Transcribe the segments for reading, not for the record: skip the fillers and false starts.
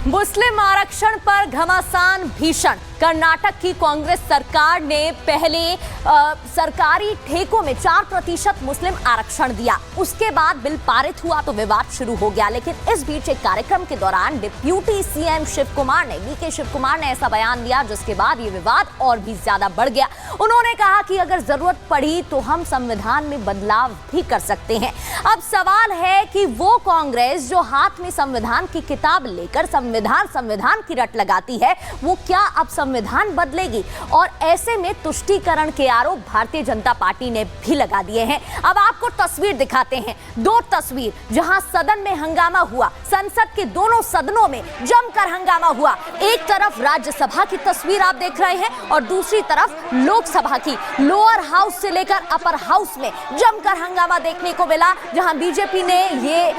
मुस्लिम आरक्षण पर घमासान भीषण। कर्नाटक की कांग्रेस सरकार ने पहले सरकारी ठेकों में 4% मुस्लिम आरक्षण दिया। उसके बाद बिल पारित हुआ तो विवाद शुरू हो गया। लेकिन इस बीच एक कार्यक्रम के दौरान डिप्यूटी सीएम शिव कुमार ने ऐसा बयान दिया जिसके बाद ये विवाद और भी ज्यादा बढ़ गया। उन्होंने कहा कि अगर जरूरत पड़ी तो हम संविधान में बदलाव भी कर सकते हैं। अब सवाल है कि वो कांग्रेस जो हाथ में संविधान की किताब लेकर संविधान की रट लगाती है, वो क्या अब संविधान बदलेगी? और ऐसे में तुष्टीकरण के आरोप भारतीय जनता पार्टी ने भी लगा दिए हैं। अब आपको तस्वीर दिखाते हैं, दो तस्वीर जहां सदन में हंगामा हुआ। संसद के दोनों सदनों में जमकर हंगामा हुआ। एक तरफ राज्यसभा की तस्वीर आप देख रहे हैं और दूसरी तरफ लोकसभा की। लोअर हाउस से लेकर अपर हाउस में जमकर हंगामा देखने को मिला, जहां बीजेपी ने ये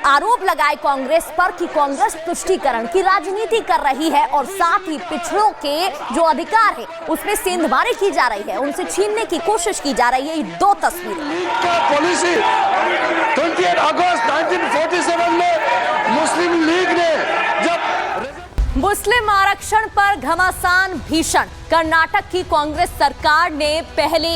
आरोप लगाए कांग्रेस पर कि कांग्रेस तुष्टीकरण की राजनीति कर रही है और साथ ही पिछड़ों के जो अधिकार है उसमें सेंधमारी की जा रही है, उनसे छीनने की कोशिश की जा रही है। ये दो तस्वीर पॉलिसी 28 अगस्त 1947 में मुस्लिम लीग ने जब मुस्लिम आरक्षण पर घमासान भीषण। कर्नाटक की कांग्रेस सरकार ने पहले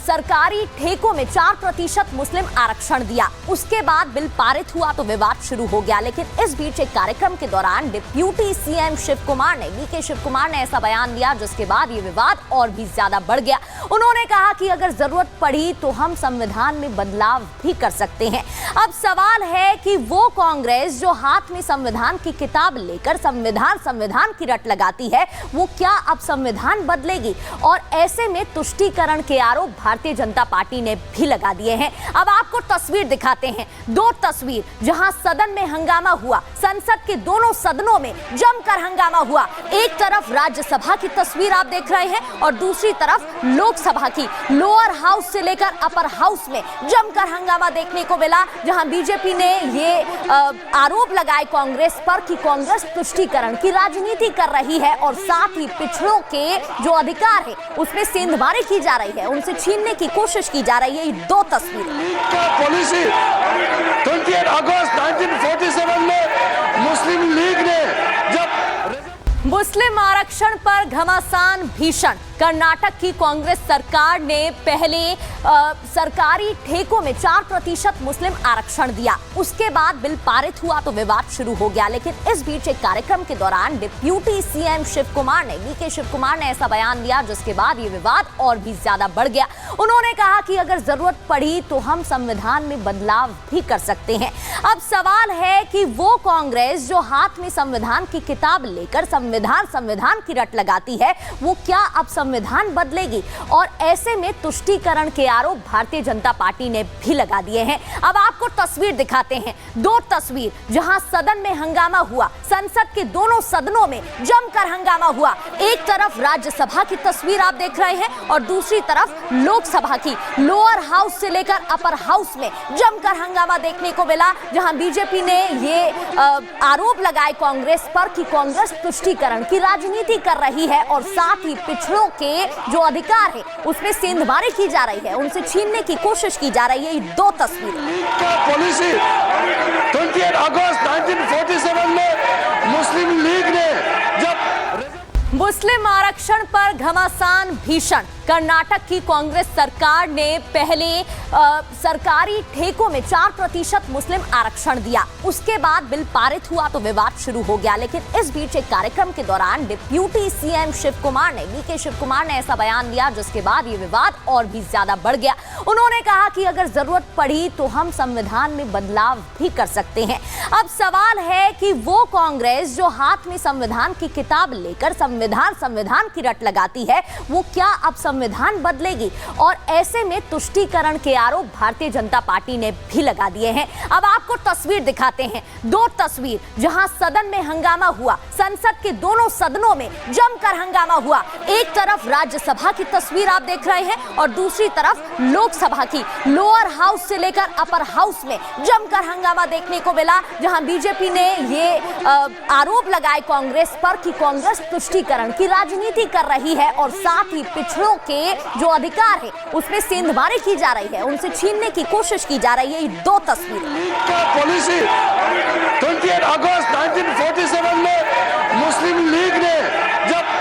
सरकारी ठेकों में 4% मुस्लिम आरक्षण दिया। उसके बाद बिल पारित हुआ तो विवाद शुरू हो गया। लेकिन इस बीच एक कार्यक्रम के दौरान डिप्यूटी सीएम शिव कुमार ने ऐसा बयान दिया जिसके बाद ये विवाद और भी ज्यादा बढ़ गया। उन्होंने कहा कि अगर जरूरत पड़ी तो हम संविधान में बदलाव भी कर सकते हैं। अब सवाल है कि वो कांग्रेस जो हाथ में संविधान की किताब लेकर संविधान की रट लगाती है, वो क्या अब संविधान बदलेगी? और ऐसे में तुष्टीकरण के आरोप भारतीय जनता पार्टी ने भी लगा दिए हैं। अब आपको तस्वीर दिखाते हैं, दो तस्वीर जहां सदन में हंगामा हुआ। संसद के दोनों सदनों में जमकर हंगामा हुआ। एक तरफ राज्यसभा की तस्वीर आप देख रहे हैं और दूसरी तरफ लोकसभा की। लोअर हाउस से लेकर अपर हाउस में जमकर हंगामा देखने को मिला, जहां बीजेपी ने ये आरोप लगाए कांग्रेस पर कि कांग्रेस तुष्टीकरण की राजनीति कर रही है और साथ ही पिछड़ों के जो अधिकार है उसमें सेंधमारी की जा रही है, उनसे छीनने की कोशिश की जा रही है। ये दो तस्वीर पॉलिसी 28 अगस्त 1947 में मुस्लिम लीग ने जब मुस्लिम आरक्षण पर घमासान भीषण। कर्नाटक की कांग्रेस सरकार ने पहले सरकारी ठेकों में 4% मुस्लिम आरक्षण दिया। उसके बाद बिल पारित हुआ तो विवाद शुरू हो गया। लेकिन इस बीच एक कार्यक्रम के दौरान डिप्यूटी सीएम शिव कुमार ने ऐसा बयान दिया जिसके बाद ये विवाद और भी ज्यादा बढ़ गया। उन्होंने कहा कि अगर जरूरत पड़ी तो हम संविधान में बदलाव भी कर सकते हैं। अब सवाल है कि वो कांग्रेस जो हाथ में संविधान की किताब लेकर संविधान की रट लगाती है, वो क्या अब संविधान बदलेगी? और ऐसे में तुष्टीकरण के आरोप भारतीय जनता पार्टी ने भी लगा दिए हैं। अब आपको तस्वीर दिखाते हैं, दो तस्वीर जहां सदन में हंगामा हुआ। संसद के दोनों सदनों में जमकर हंगामा हुआ। एक तरफ राज्यसभा की तस्वीर आप देख रहे हैं और दूसरी तरफ लोकसभा की। लोअर हाउस से लेकर अपर हाउस में जमकर हंगामा देखने को मिला, जहां बीजेपी ने ये आरोप लगाए कांग्रेस पर कि कांग्रेस तुष्टीकरण की राजनीति कर रही है और साथ ही पिछड़ों के जो अधिकार है उसमें सेंधमारी की जा रही है, उनसे छीनने की कोशिश की जा रही है। ये दो तस्वीर पॉलिसी 28 अगस्त 1947 में मुस्लिम लीग ने जब मुस्लिम आरक्षण पर घमासान भीषण। कर्नाटक की कांग्रेस सरकार ने पहले सरकारी ठेकों में 4% मुस्लिम आरक्षण दिया। उसके बाद बिल पारित हुआ तो विवाद शुरू हो गया। लेकिन इस बीच एक कार्यक्रम के दौरान डिप्यूटी सीएम शिव कुमार ने ऐसा बयान दिया जिसके बाद ये विवाद और भी ज्यादा बढ़ गया। उन्होंने कहा कि अगर जरूरत पड़ी तो हम संविधान में बदलाव भी कर सकते हैं। अब सवाल है कि वो कांग्रेस जो हाथ में संविधान की किताब लेकर संविधान की रट लगाती है, वो क्या अब संविधान बदलेगी? और ऐसे में तुष्टीकरण के आरोप भारतीय जनता पार्टी ने भी लगा दिए हैं। अब आपको तस्वीर दिखाते हैं, दो तस्वीर जहां सदन में हंगामा हुआ। संसद के दोनों सदनों में जमकर हंगामा हुआ। एक तरफ राज्यसभा की तस्वीर आप देख रहे हैं और दूसरी तरफ लोकसभा की। लोअर हाउस से लेकर अपर हाउस में जमकर हंगामा देखने को मिला, जहां बीजेपी ने ये आरोप लगाए कांग्रेस पर कि कांग्रेस तुष्टीकरण की राजनीति कर रही है और साथ ही पिछड़ों के जो अधिकार है उसमें सेंधमारी की जा रही है, उनसे छीनने की कोशिश की जा रही है। ये दो तस्वीर पॉलिसी 28 अगस्त 1947 में मुस्लिम लीग ने जब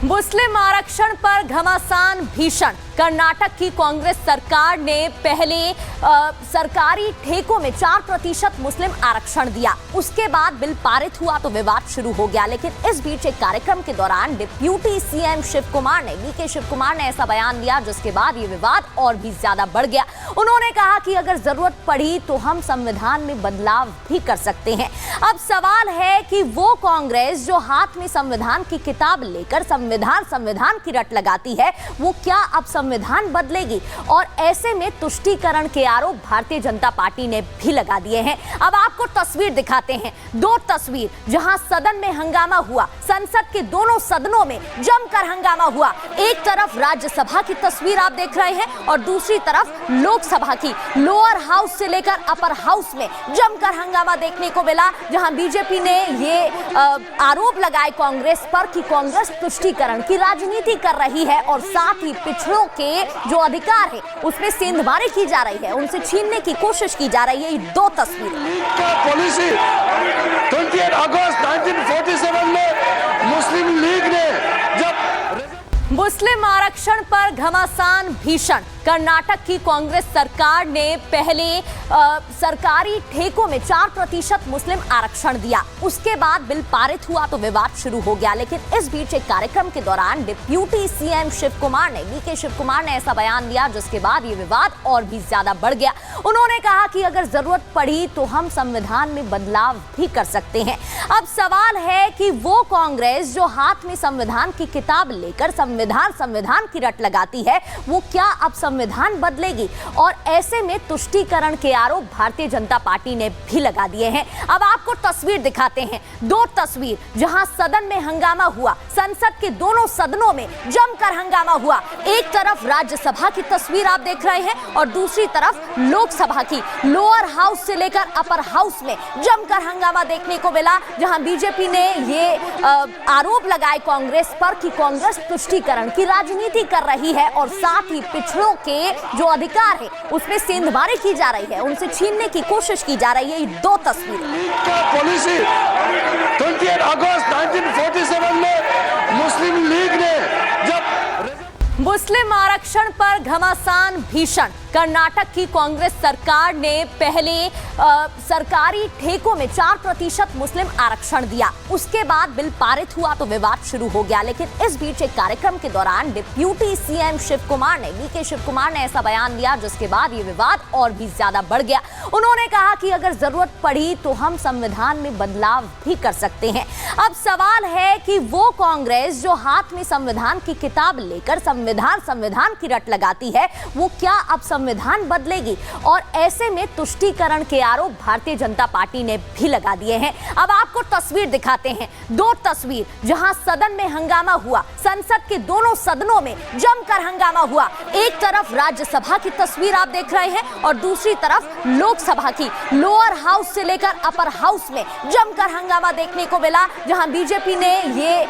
मुस्लिम आरक्षण पर घमासान भीषण। कर्नाटक की कांग्रेस सरकार ने पहले सरकारी ठेकों में 4% मुस्लिम आरक्षण दिया। उसके बाद बिल पारित हुआ तो विवाद शुरू हो गया। लेकिन इस बीच एक कार्यक्रम के दौरान डिप्यूटी सीएम शिव कुमार ने बीके शिव कुमार ने ऐसा बयान दिया जिसके बाद ये विवाद और भी ज्यादा बढ़ गया। उन्होंने कहा कि अगर जरूरत पड़ी तो हम संविधान में बदलाव भी कर सकते हैं। अब सवाल है कि वो कांग्रेस जो हाथ में संविधान की किताब लेकर संविधान की रट लगाती है, वो क्या अब संविधान बदलेगी? और ऐसे में तुष्टीकरण के आरोप भारतीय जनता पार्टी ने भी लगा दिए हैं। अब आपको तस्वीर दिखाते हैं, दो तस्वीर जहां सदन में हंगामा हुआ। संसद के दोनों सदनों में जमकर हंगामा हुआ। एक तरफ राज्यसभा की तस्वीर आप देख रहे हैं और दूसरी तरफ लोकसभा की। लोअर हाउस से लेकर अपर हाउस में जमकर हंगामा देखने को मिला, जहां बीजेपी ने ये आरोप लगाए कांग्रेस पर कि कांग्रेस तुष्टीकरण की राजनीति कर रही है और साथ ही पिछड़ों के जो अधिकार है उसमें सेंधमारी की जा रही है, उनसे छीनने की कोशिश की जा रही है। ये दो तस्वीर लीग का पॉलिसी 28 अगस्त 1947 में मुस्लिम लीग ने जब मुस्लिम आरक्षण पर घमासान भीषण। कर्नाटक की कांग्रेस सरकार ने पहले सरकारी ठेकों में 4% मुस्लिम आरक्षण दिया। उसके बाद बिल पारित हुआ तो विवाद शुरू हो गया। लेकिन इस बीच एक कार्यक्रम के दौरान डिप्यूटी सीएम शिव कुमार ने बीके शिव कुमार ने ऐसा बयान दिया जिसके बाद ये विवाद और भी ज्यादा बढ़ गया। उन्होंने कहा कि अगर जरूरत पड़ी तो हम संविधान में बदलाव भी कर सकते हैं। अब सवाल है कि वो कांग्रेस जो हाथ में संविधान की किताब लेकर संविधान की रट लगाती है, वो क्या अब संविधान बदलेगी? और ऐसे में तुष्टीकरण के आरोप भारतीय जनता पार्टी ने भी लगा दिए हैं। अब आपको तस्वीर दिखाते हैं, दो तस्वीर जहां सदन में हंगामा हुआ। संसद के दोनों सदनों में जमकर हंगामा हुआ। एक तरफ राज्यसभा की तस्वीर आप देख रहे हैं और दूसरी तरफ लोकसभा की। लोअर हाउस से लेकर अपर हाउस में जमकर हंगामा देखने को मिला, जहां बीजेपी ने ये आरोप लगाए कांग्रेस पर कि कांग्रेस तुष्टीकरण की राजनीति कर रही है और साथ ही पिछड़ों के जो अधिकार है उसमें सेंधमारी की जा रही है, उनसे छीनने की कोशिश की जा रही है। ये दो तस्वीर लीग का पॉलिसी 28 अगस्त 1947 में मुस्लिम लीग ने जब मुस्लिम आरक्षण पर घमासान भीषण। कर्नाटक की कांग्रेस सरकार ने पहले सरकारी ठेकों में 4% मुस्लिम आरक्षण दिया। उसके बाद बिल पारित हुआ तो विवाद शुरू हो गया। लेकिन इस बीच एक कार्यक्रम के दौरान डिप्यूटी सीएम शिव कुमार ने बीके शिव कुमार ने ऐसा बयान दिया जिसके बाद ये विवाद और भी ज्यादा बढ़ गया। उन्होंने कहा कि अगर जरूरत पड़ी तो हम संविधान में बदलाव भी कर सकते हैं। अब सवाल है कि वो कांग्रेस जो हाथ में संविधान की किताब लेकर संविधान की रट लगाती है, वो क्या अब संविधान बदलेगी? और ऐसे में तुष्टीकरण के आरोप भारतीय जनता पार्टी ने भी लगा दिए हैं। अब आपको तस्वीर दिखाते हैं, दो तस्वीर जहां सदन में हंगामा हुआ। संसद के दोनों सदनों में जमकर हंगामा हुआ। एक तरफ राज्यसभा की तस्वीर आप देख रहे हैं और दूसरी तरफ लोकसभा की। लोअर हाउस से लेकर अपर हाउस में जमकर हंगामा देखने को मिला, जहां बीजेपी ने ये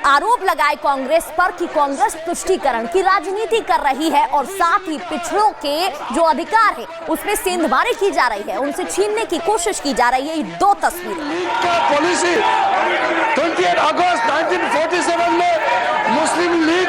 आरोप लगाए कांग्रेस पर कि कांग्रेस तुष्टीकरण की राजनीति कर रही है और साथ ही पिछड़ों के जो अधिकार है उसमें सेंधमारी की जा रही है, उनसे छीनने की कोशिश की जा रही है। ये दो तस्वीर लीग का पॉलिसी 28 अगस्त 1947 में मुस्लिम लीग